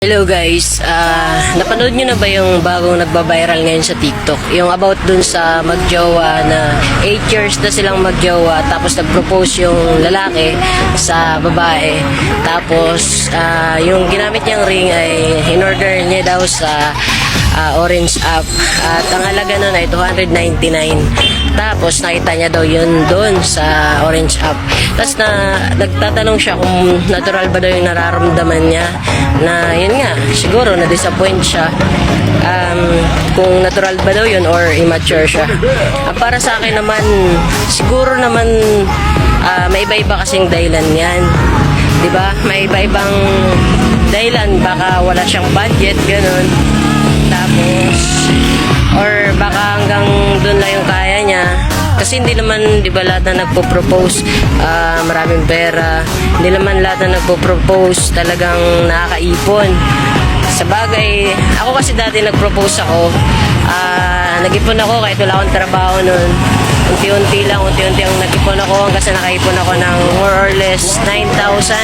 Hello guys, napanood nyo na ba yung bagong nagba-viral ngayon sa TikTok? Yung about dun sa magjowa na 8 years na silang magjowa tapos nag-propose yung lalaki sa babae. Tapos yung ginamit niyang ring ay in-order niya daw sa Orange app. At ang halaga nun ay 299. Tapos nakita niya daw yun doon sa Orange app. Tapos nagtatanong siya kung natural ba daw yung nararamdaman niya. Na yun nga, siguro na-disappoint siya. Kung natural ba daw yun or immature siya. Para sa akin naman, siguro naman may iba-iba kasing dahilan yan. Diba? May iba-ibang dahilan. Baka wala siyang budget, ganun. Tapos, or baka hanggang doon lang yung kaya niya. Kasi hindi naman, di ba, lahat na nagpo-propose maraming pera. Hindi naman lahat na nagpo-propose talagang nakakaipon. Sa bagay, ako kasi dati nag-propose ako. Nag-ipon ako kahit wala akong trabaho noon. Unti-unti ang nag-ipon ako hanggang sa nakaipon ako ng more or less 9,000.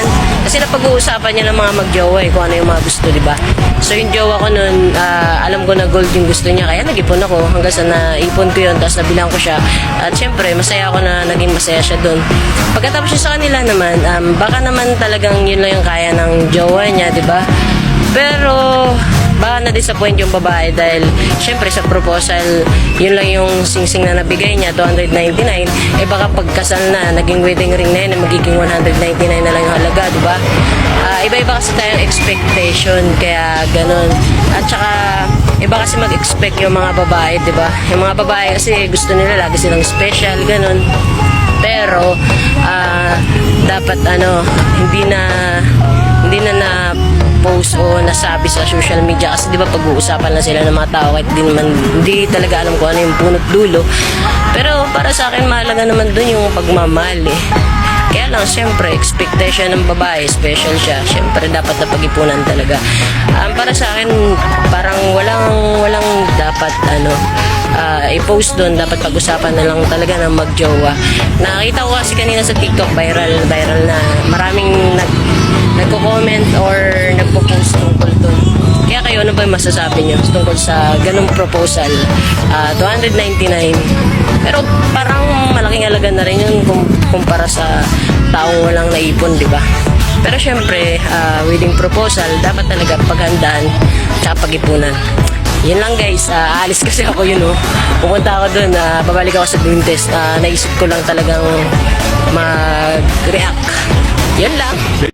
Kasi napag-uusapan niya ng mga mag-jowa kung ano yung mga gusto, di ba? So yung jowa ko noon, alam ko na gold yung gusto niya, kaya nag-ipon ako hanggang sa naipon ko yun, tapos nabilang ko siya. At syempre, masaya ako na naging masaya siya doon. Pagkatapos siya sa kanila naman, baka naman talagang yun lang yung kaya ng jowa niya, di ba? Pero baka na-disappoint yung babae dahil syempre sa proposal yun lang yung singsing na nabigay niya, 299. Baka pagkasal na, naging wedding ring na yun, magiging 199 na lang yung halaga, diba? Iba-iba kasi tayong expectation, kaya ganun. At saka iba kasi mag-expect yung mga babae, diba? Yung mga babae kasi gusto nila lagi silang special, ganun. Pero dapat hindi na post o nasabi sa social media kasi di ba pag-uusapan lang sila ng mga tao kahit hindi talaga alam kung ano yung punot dulo. Pero para sa akin mahalaga naman dun yung pagmamahal Kaya lang syempre expectation ng babae, special siya, syempre dapat na pag-ipunan talaga. Para sa akin parang walang dapat i-post doon, dapat pag-usapan na lang talaga ng magjowa. Nakita ko kasi kanina sa TikTok viral na maraming nagko-comment or nagpo-post tungkol doon. Kaya kayo, ano ba yung masasabi nyo tungkol sa ganung proposal? 299. Pero parang malaking halaga na rin yun kumpara sa taong walang naipon, di ba? Pero syempre, wedding proposal, dapat talaga paghandaan tsaka pag-ipunan. Yun lang guys, aalis kasi ako pupunta ako dun, babalik ako sa dream test. Naisip ko lang talagang mag-react. Yun lang.